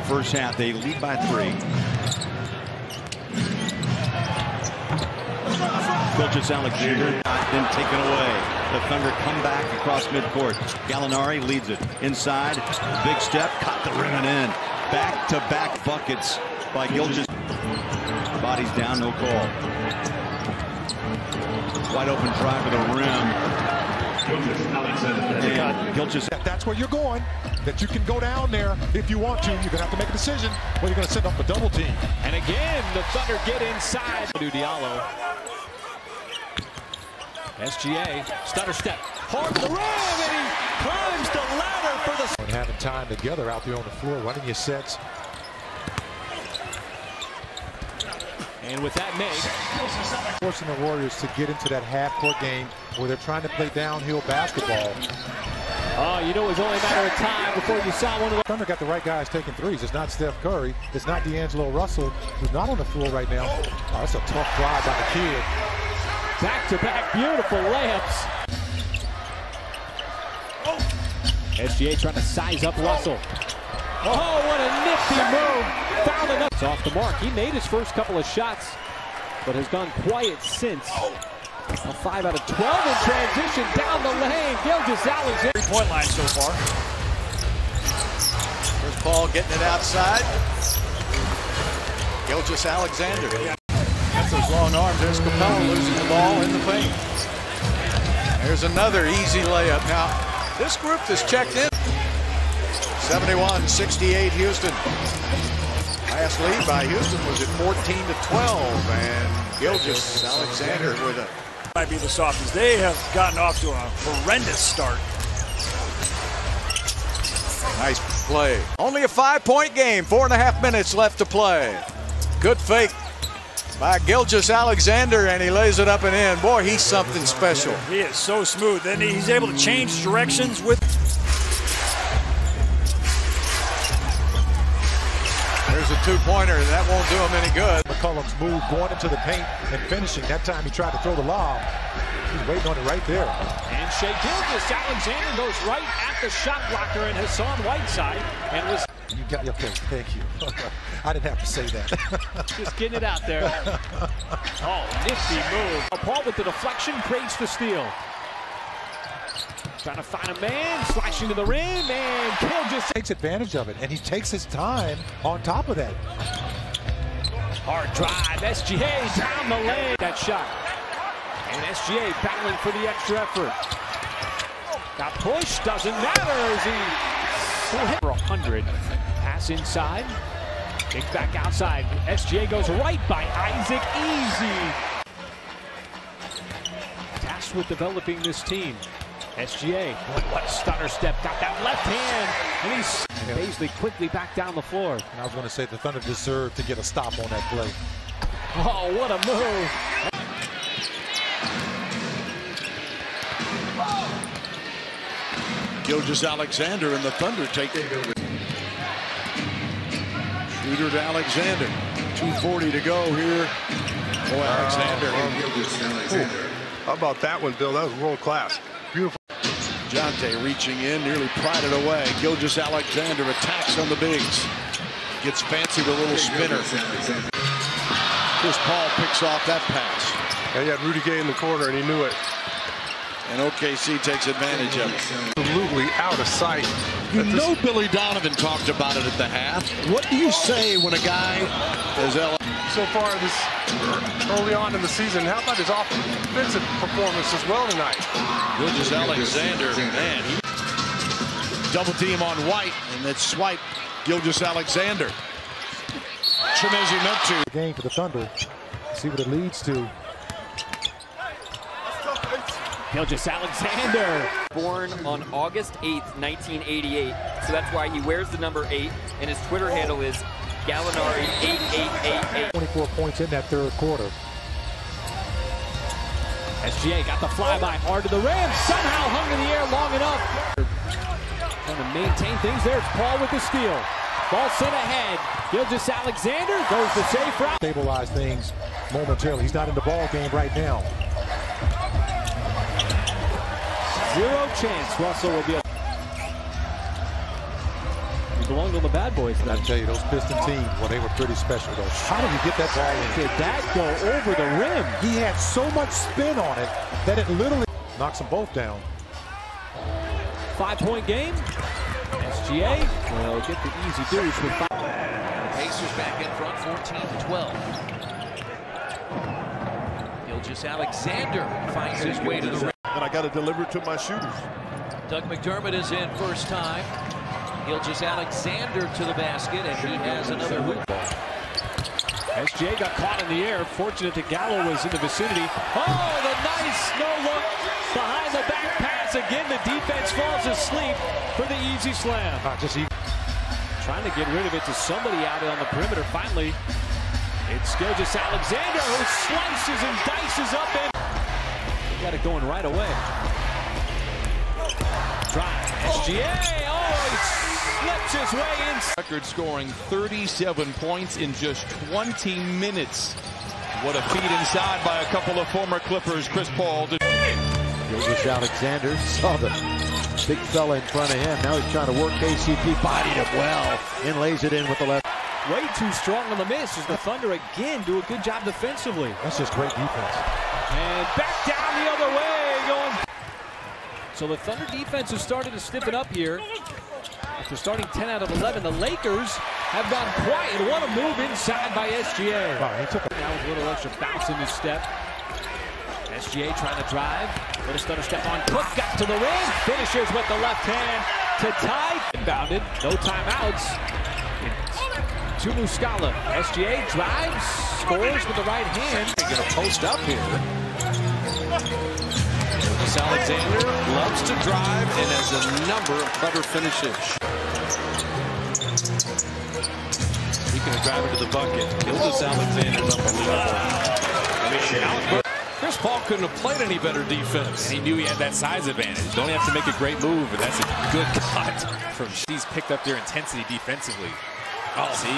first half. They lead by 3. Gilgeous-Alexander been taken away. The Thunder come back across midcourt. Gallinari leads it inside. Big step, caught the rim and in. Back-to-back buckets by Gilgeous. Bodies down, no call. Wide open drive to the rim. Gilgeous. That's where you're going. That you can go down there if you want to. You're going to have to make a decision whether you're going to send up a double team. And again, the Thunder get inside. Diallo. SGA, stutter step, hard to the rim, and he climbs the ladder for the... And having time together out there on the floor, running your sets. And with that make... Forcing the Warriors to get into that half-court game where they're trying to play downhill basketball. Oh, you know it was only a matter of time before you saw one of the... Thunder got the right guys taking threes. It's not Steph Curry. It's not D'Angelo Russell, who's not on the floor right now. Oh, that's a tough drive by the kid. Back-to-back beautiful layups. SGA trying to size up Russell. Oh, what a nifty move. Found enough. It's off the mark. He made his first couple of shots, but has gone quiet since. A 5 out of 12 in transition down the lane. Gilgeous-Alexander. 3-point line so far. Here's Paul getting it outside. Gilgeous-Alexander. That's those long arms. There's Capella losing the ball in the paint. There's another easy layup. Now, this group has checked in. 71-68 Houston. Last lead by Houston was at 14-12, and Gilgeous-Alexander with a... Might be the softest. They have gotten off to a horrendous start. Nice play. Only a 5-point game. 4.5 minutes left to play. Good fake by Gilgeous-Alexander, and he lays it up and in. Boy, he's something special. He is so smooth. Then he's able to change directions with... There's a two-pointer. That won't do him any good. McCollum's move going into the paint and finishing. That time he tried to throw the lob. He's waiting on it right there. And Shai Gilgeous-Alexander goes right at the shot blocker and Hassan Whiteside and was... You got, okay, thank you. I didn't have to say that. Just getting it out there. Oh, nifty move. Paul with the deflection creates the steal. Trying to find a man, slashing to the rim, and Gilgeous takes advantage of it, and he takes his time on top of that. Hard drive, SGA down the lane. That shot. And SGA battling for the extra effort. Got pushed, doesn't matter as he hit for 100. Pass inside, kick back outside. SGA goes right by Isaac, easy. Tasked with developing this team. SGA, what a stutter step, got that left hand, and he's Baisley quickly back down the floor. And I was going to say the Thunder deserved to get a stop on that play. Oh, what a move. Gilgeous-Alexander and the Thunder take it. Shooter to Alexander. 2:40 to go here. Boy, Alexander. How about that one, Bill? That was world class. Beautiful. Jonte reaching in, nearly pried it away. Gilgeous-Alexander attacks on the bigs. Gets fancy with a little spinner. Chris Paul picks off that pass. Yeah, he had Rudy Gay in the corner, and he knew it. And OKC takes advantage of it. Absolutely out of sight. You know Billy Donovan talked about it at the half. What do you say when a guy is so far this early on in the season? How about his offensive performance as well tonight? Gilgeous-Alexander, man, he double team on White, and that swipe Gilgeous-Alexander. Tremezi meant to. Game for the Thunder. See what it leads to. Gilgeous-Alexander. Born on August 8th, 1988. So that's why he wears the number 8, and his Twitter handle is Gallinari8888. 24 points in that third quarter. SGA got the flyby hard to the rim, somehow hung in the air long enough. Trying to maintain things there. It's Paul with the steal. Ball sent ahead. Gilgeous-Alexander goes the safe route. Stabilize things momentarily. He's not in the ball game right now. Zero chance Russell will be able. belonged on the bad boys. I tell you, those Piston teams, well, they were pretty special, though. How did he get that ball in? Did that go over the rim? He had so much spin on it that it literally knocks them both down. 5-point game. SGA will get the easy deuce with 5. Pacers back in front, 14-12. Gilgeous-Alexander finds his way to the rim. And I got to deliver it to my shooters. Doug McDermott is in first time. Gilgeous-Alexander to the basket, and he has another hoop ball. SGA got caught in the air. Fortunate that Gallo was in the vicinity. Oh, the nice no-look behind the back pass. Again, the defense falls asleep for the easy slam. Trying to get rid of it to somebody out on the perimeter. Finally, it's Gilgeous-Alexander who slices and dices up in. He got it going right away. Drive. SGA. Oh, he slips his way in. Record scoring 37 points in just 20 minutes. What a feed inside by a couple of former Clippers. Chris Paul. Gilgeous-Alexander saw the big fella in front of him. Now he's trying to work KCP. Bodied him well and lays it in with the left. Way too strong on the miss as the Thunder again do a good job defensively. That's just great defense. And back down the other way going. So the Thunder defense has started to stiffen up here. After starting 10 out of 11, the Lakers have gone quiet. What a move inside by SGA. Wow, he took it. Now with a little extra bounce in his step. SGA trying to drive. Little stutter step on Cook. Got to the rim. Finishes with the left hand to tie. Inbounded. No timeouts. To Muscala. SGA drives. Scores with the right hand. They're going to post up here. Gilgeous-Alexander loves to drive and has a number of clever finishes. Speaking of driving to the bucket, Gilgeous-Alexander's unbelievable. Chris Paul couldn't have played any better defense. And he knew he had that size advantage. Don't have to make a great move, and that's a good cut from He's picked up their intensity defensively. Oh, see,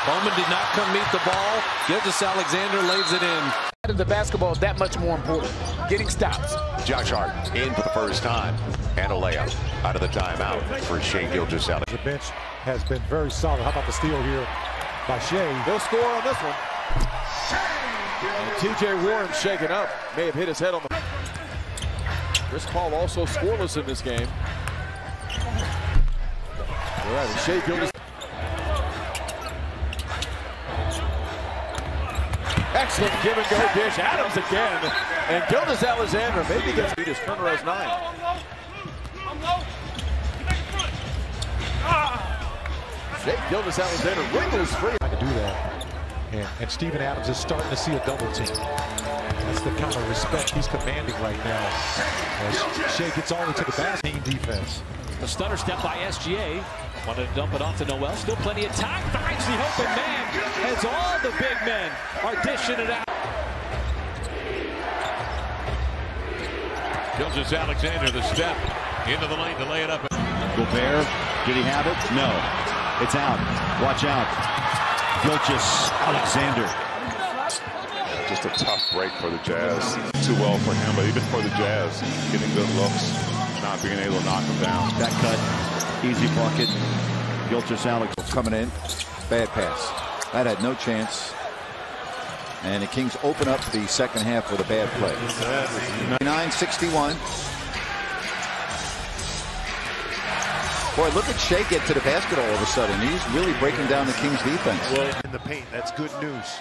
Bowman did not come meet the ball. Gilgeous-Alexander lays it in. The basketball is that much more important. Getting stops. Josh Hart in for the first time. And a layup out of the timeout for Shai Gilgeous-Alexander. The bench has been very solid. How about the steal here by Shai? They'll score on this one. TJ Warren shaken up. May have hit his head on the... Chris Paul also scoreless in this game. All right, Shai Gilgeous. Excellent give and go dish. Adams again. And Gilgeous-Alexander maybe gets beat his turner as 9. Shai Gilgeous-Alexander wriggles free. I can do that. And Steven Adams is starting to see a double team. That's the kind of respect he's commanding right now. As Shai gets all the way to the basket. Team defense. The stutter step by SGA. Wanted to dump it off to Noel. Still plenty of time. Finds the open man as all the big men are dishing it out. Gilgeous-Alexander, the step into the lane to lay it up. Gobert, did he have it? No. It's out. Watch out. Gilgeous-Alexander. Just a tough break for the Jazz. Too well for him, but even for the Jazz, getting good looks, not being able to knock him down. That cut. Easy bucket. Gilgeous-Alexander Coming in. Bad pass. That had no chance. And the Kings open up the second half with a bad play. 9-61. Boy, look at Shai get to the basket all of a sudden. He's really breaking down the Kings defense. Well, in the paint, that's good news.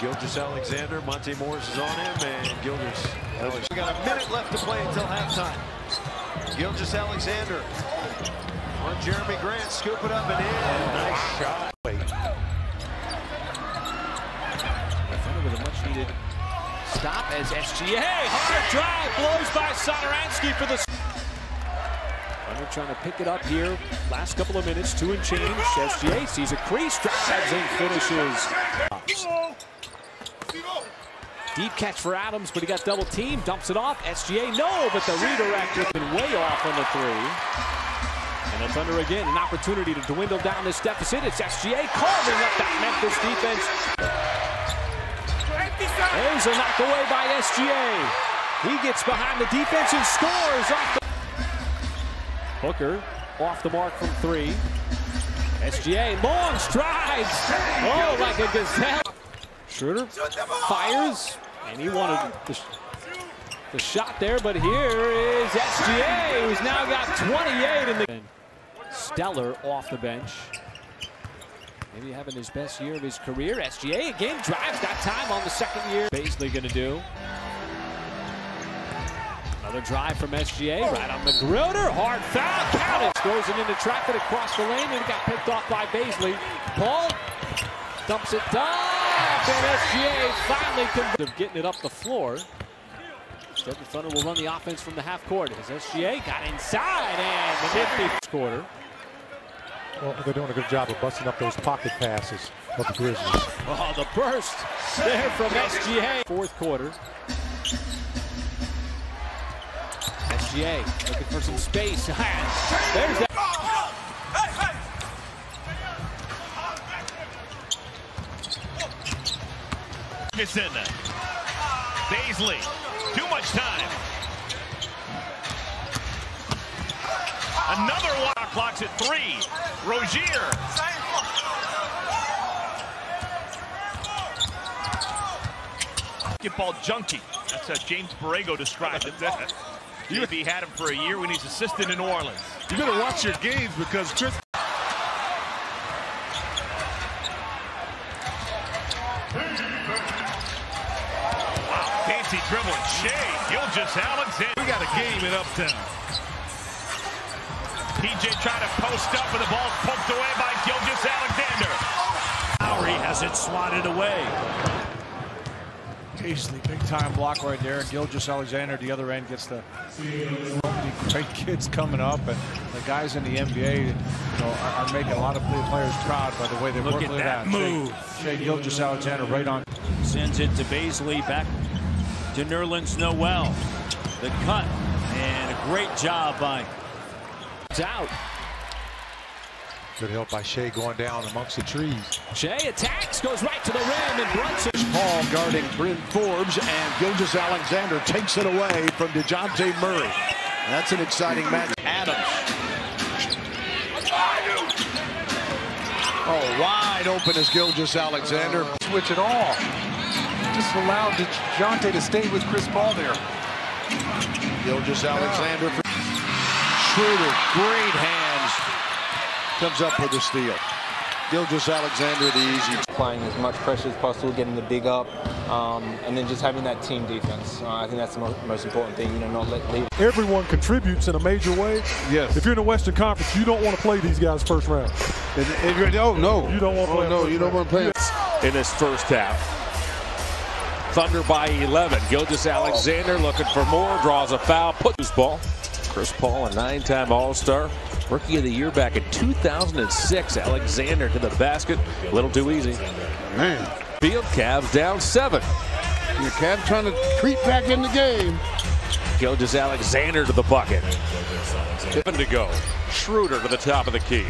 Gilgeous-Alexander, Monte Morris is on him, and Gilgeous-Alexander. We got a minute left to play until halftime. Gilgeous-Alexander on Jeremy Grant, scoop it up and in. Nice shot. With a much needed stop as SGA. Hard drive blows by Satoransky for the... Thunder trying to pick it up here. Last couple of minutes, 2 and change. SGA sees a crease, drives and finishes. Deep catch for Adams, but he got double teamed. Dumps it off. SGA, no, but the redirect has been way off on the 3. And the Thunder again, an opportunity to dwindle down this deficit. It's SGA carving up that Memphis defense. There's a knock away by SGA. He gets behind the defense and scores off the... Hooker off the mark from three. SGA, long strides. Oh, like a gazelle. Schroeder fires, and he wanted the shot there, but here is SGA, who's now got 28 in the... Stellar off the bench. Maybe having his best year of his career. SGA again drives that time on the second year. Basically going to do. Another drive from SGA, right on Magruder. Hard foul, count it. Goes it into traffic across the lane, and it got picked off by Baisley. Paul dumps it off, and SGA finally of getting it up the floor. Instead, the Thunder will run the offense from the half court. As SGA got inside, and the nifty quarter. Well, they're doing a good job of busting up those pocket passes of the Grizzlies. Oh, the burst there from SGA. Fourth quarter. SGA looking for some space. There's that. It's in there. Baisley, too much time. Another one. Clock's at 3. Rozier. Basketball junkie. That's how James Borrego described it. If he had him for a year when he's assistant in New Orleans. You better watch your games because Chris. Wow, fancy dribbling. Shai, Gilgeous-Alexander. We got a game in Uptown. PJ trying to post up, and the ball poked away by Gilgeous-Alexander. Lowry has it swatted away. Baisley, big time block right there. Gilgeous-Alexander, the other end, gets the great kids coming up, and the guys in the NBA, are making a lot of players proud by the way they work it out. Move. Shai Gilgeous-Alexander right on. Sends it to Baisley, back to Nerlens Noel. The cut, and a great job by. It's out. Good help by Shai going down amongst the trees. Shai attacks, goes right to the rim, and Brunson. Paul guarding Bryn Forbes, and Gilgeous-Alexander takes it away from DeJounte Murray. That's an exciting match. Adams. Oh, wide open is Gilgeous-Alexander. Switch it all. Just allowed DeJounte to stay with Chris Paul there. Gilgeous-Alexander for Schroeder, great hands. Comes up with the steal. Gilgeous-Alexander, the easy. Applying as much pressure as possible, getting the big up, and then just having that team defense. I think that's the most important thing, not leave. Everyone contributes in a major way. Yes. If you're in the Western Conference, you don't want to play these guys first round. No. You don't want to play. No, you don't want to play. In this first half. Thunder by 11. Gilgeous-Alexander looking for more, draws a foul, puts ball. Chris Paul, a 9-time All-Star. Rookie of the Year back in 2006. Alexander to the basket. A little too easy. Man. Field, Cavs down 7. Your Cavs trying to creep back in the game. Gilgeous-Alexander to the bucket. 7 to go. Schroeder to the top of the key.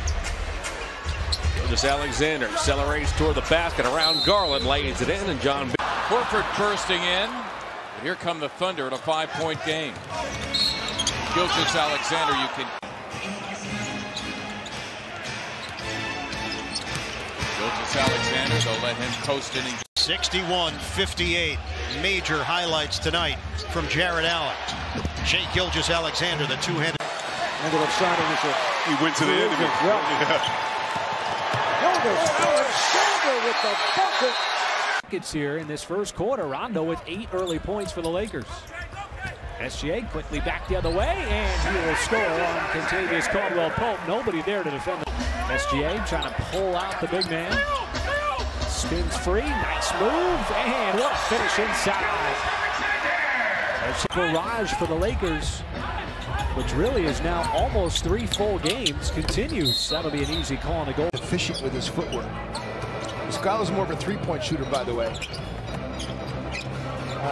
Gilgeous-Alexander accelerates toward the basket around Garland, lays it in, and John Horford bursting in. And here come the Thunder in a 5-point game. Gilgeous-Alexander, you can. Gilgeous-Alexander, they'll let him coast in. 61-58. Major highlights tonight from Jared Allen. Shai Gilgeous-Alexander, the two-handed. Ended up signing this. He went to the end of it. Gilgeous-Alexander with the bucket. It's here in this first quarter. Rondo with 8 early points for the Lakers. SGA quickly back the other way, and he will score on Kentavious Caldwell-Pope. Nobody there to defend him. SGA trying to pull out the big man. Spins free, nice move, and what a finish inside. That's a barrage for the Lakers, which really is now almost 3 full games, continues. That'll be an easy call to go. Efficient with his footwork. Scala's more of a three-point shooter, by the way.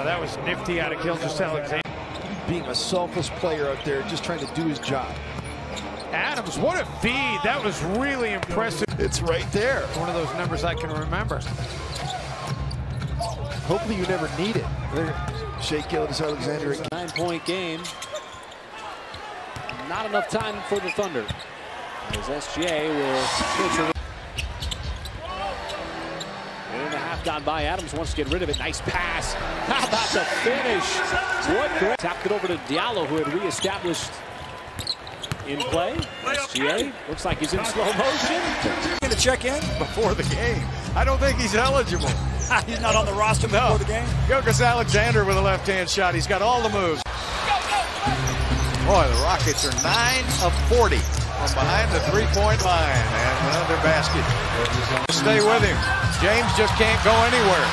That was nifty out of Gilgeous-Alexander. Being a selfless player out there, just trying to do his job. Adams, what a feed. That was really impressive. It's right there. One of those numbers I can remember. Hopefully you never need it. Shai Gilgeous-Alexander. 9-point game. Not enough time for the Thunder. As SGA will switch. And a half gone by. Adams wants to get rid of it. Nice pass. How about the finish? What great. Tapped it over to Diallo, who had reestablished in play. SGA looks like he's in slow motion. Going to check in before the game. I don't think he's eligible. He's not on the roster before the game. Gilgeous-Alexander with a left-hand shot. He's got all the moves. Boy, the Rockets are 9 of 40 from behind the three-point line. And another basket. Stay with him. James just can't go anywhere.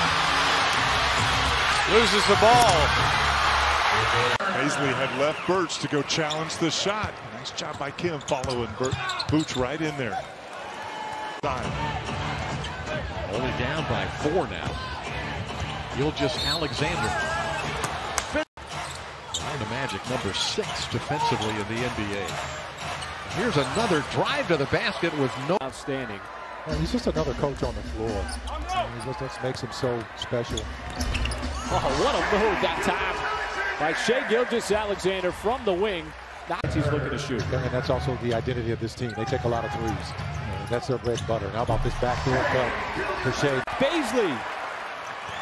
Loses the ball. Paisley had left Birch to go challenge the shot. Nice job by Kim following Booch right in there. Only down by 4 now. Gilgeous-Alexander. The Magic, number 6 defensively in the NBA. Here's another drive to the basket with no. Outstanding. Well, he's just another coach on the floor. That makes him so special. Oh, what a move that time by Shai Gilgeous-Alexander from the wing. Now he's looking to shoot. And that's also the identity of this team. They take a lot of threes. That's their bread and butter. How about this backdoor cut for Shai? Paisley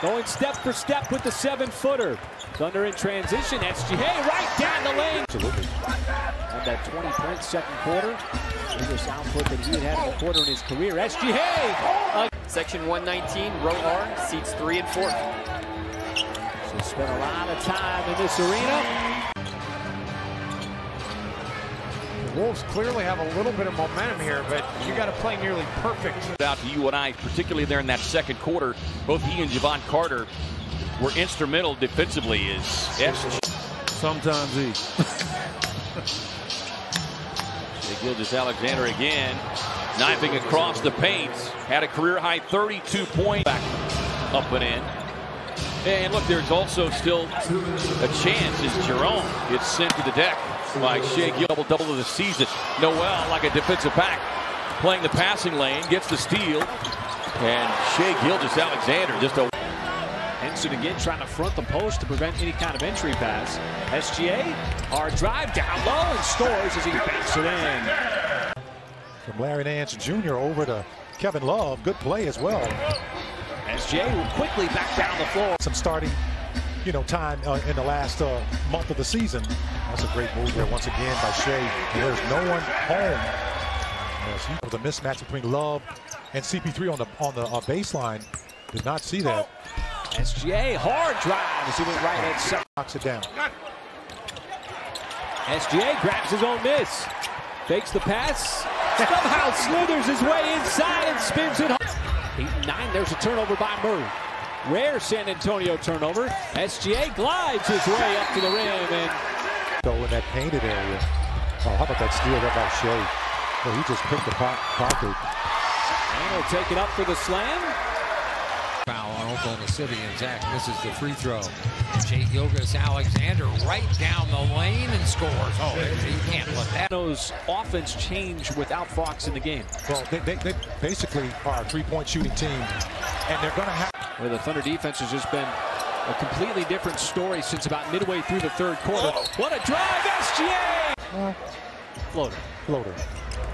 going step for step with the 7-footer. Thunder in transition. SGA right down the lane. Absolutely. And that 20-point second quarter. Biggest output that he had in the quarter in his career. SGA. Section 119, row R, seats 3 and 4. So spent a lot of time in this arena. The Wolves clearly have a little bit of momentum here, but you got to play nearly perfect. Out to you and I, particularly there in that second quarter, both he and Javon Carter were instrumental defensively. Is sometimes he. Gilgeous-Alexander again, knifing across the paint, had a career-high 32 points back up and in. And look, there's also still a chance as Jerome gets sent to the deck by Shai Gil. Double-double of the season. Noel, like a defensive back, playing the passing lane, gets the steal. And Shai Gilgeous-Alexander just a... Henson again trying to front the post to prevent any kind of entry pass. SGA, hard drive, down low, and scores as he banks it in. From Larry Nance Jr. over to Kevin Love. Good play as well. SGA will quickly back down the floor. Some starting, time in the last month of the season. That's a great move there once again by Shai. And there's no one home. It was a mismatch between Love and CP3 on the baseline. Did not see that. SGA, hard drive as he went right at second. Knocks it down. SGA grabs his own miss. Fakes the pass. Somehow slithers his way inside and spins it home. 8-9, there's a turnover by Murray. Rare San Antonio turnover. SGA glides his way up to the rim and... So in that painted area. Oh, how about that steal there by Shai? Well, he just picked the pocket. And he'll take it up for the slam. Foul on Oklahoma City, and Zach misses the free throw. Shai Gilgeous-Alexander right down the lane and scores. Oh, you can't let that. Those offense change without Fox in the game. Well, they basically are a three-point shooting team, and they're going to have... Where the Thunder defense has just been a completely different story since about midway through the third quarter. What a drive, SGA! Floater.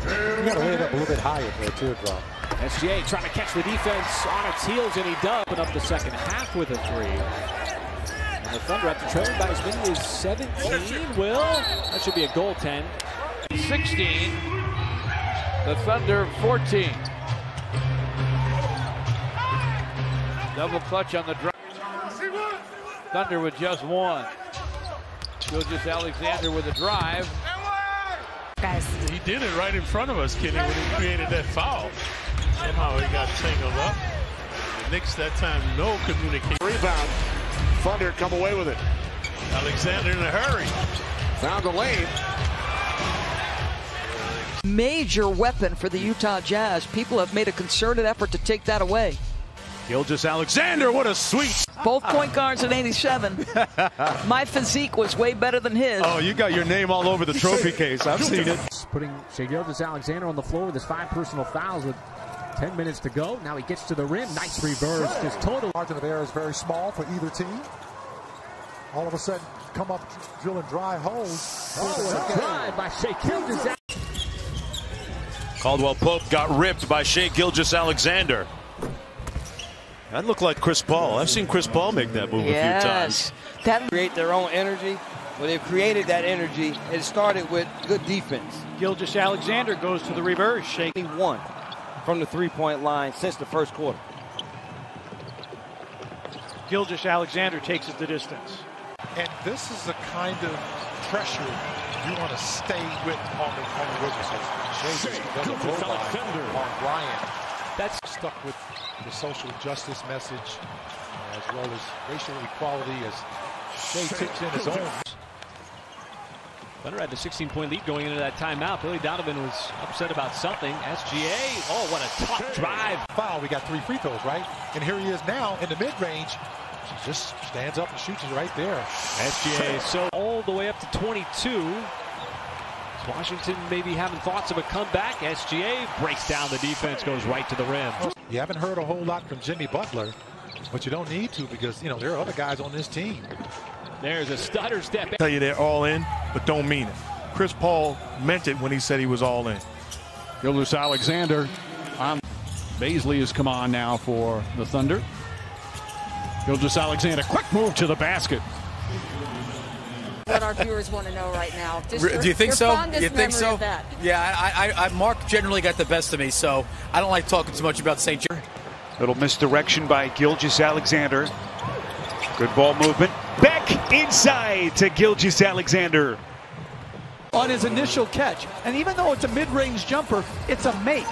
You got to lay it up a little bit higher for a teardrop. SGA trying to catch the defense on its heels, and he does. Open up the second half with a 3. And the Thunder have to trail by as many as 17. Will, that should be a goaltend. 16. The Thunder 14. Double clutch on the drive. Thunder with just 1. Gilgeous-Alexander with a drive. He did it right in front of us, Kenny, when he created that foul. Somehow he got tangled up. The Knicks that time, no communication. Rebound. Thunder come away with it. Alexander in a hurry. Found the lane. Major weapon for the Utah Jazz. People have made a concerted effort to take that away. Gilgeous-Alexander, what a sweet. Both point guards at 87. My physique was way better than his. Oh, you got your name all over the trophy case. I've seen it. Putting Shai Gilgeous-Alexander on the floor with his 5 personal fouls with 10 minutes to go. Now he gets to the rim. Nice reverse. His total margin of error is very small for either team. All of a sudden, come up drilling dry holes. Oh, a drive by Shai Gilgeous-Alexander. Caldwell Pope got ripped by Shai Gilgeous-Alexander. That looked like Chris Paul. I've seen Chris Paul make that move a few times. That create their own energy. Well, they've created that energy. It started with good defense. Gilgeous-Alexander goes to the reverse. Shai won from the three-point line since the first quarter. Gilgeous-Alexander takes it the distance. And this is the kind of pressure you want to stay with on the rookie. Shai doesn't go by on Bryant. That's stuck with the social justice message as well as racial equality as Shai tips in his own. Thunder had the 16-point lead going into that timeout. Billy Donovan was upset about something. SGA, oh, what a tough drive. Foul, we got 3 free throws, right? And here he is now in the mid-range. She just stands up and shoots it right there. SGA so all the way up to 22. Washington maybe having thoughts of a comeback. SGA breaks down the defense, goes right to the rim. You haven't heard a whole lot from Jimmy Butler, but you don't need to because, you know, there are other guys on this team. There's a stutter step. Tell you they're all in, but don't mean it. Chris Paul meant it when he said he was all in. Gilgeous-Alexander on. Baisley has come on now for the Thunder. Gilgeous-Alexander, quick move to the basket. What our viewers want to know right now. Do you think so? You think so? Yeah, Mark generally got the best of me, so I don't like talking too much about St. John. Little misdirection by Gilgeous-Alexander. Good ball movement. Back inside to Gilgeous-Alexander. On his initial catch. And even though it's a mid-range jumper, it's a make.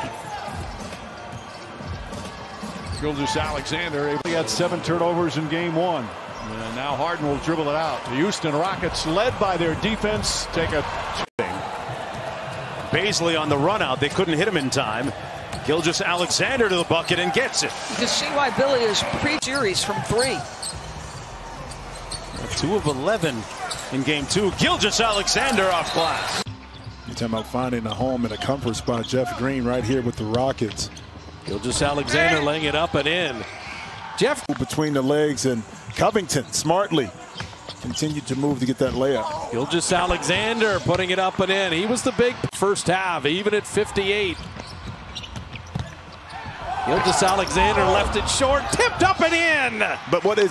Gilgeous-Alexander, he had 7 turnovers in game 1. And now Harden will dribble it out. The Houston Rockets, led by their defense, take a... Baisley on the run out. They couldn't hit him in time. Gilgeous-Alexander to the bucket and gets it. You can see why Billy is pre-series from 3. 2 of 11 in game 2. Gilgeous-Alexander off glass. You're talking about finding a home and a comfort spot. Jeff Green right here with the Rockets. Gilgeous-Alexander laying it up and in. Jeff between the legs and Covington smartly continued to move to get that layup. Gilgeous-Alexander putting it up and in. He was the big first half, even at 58. Gilgeous-Alexander left it short, tipped up and in. But what is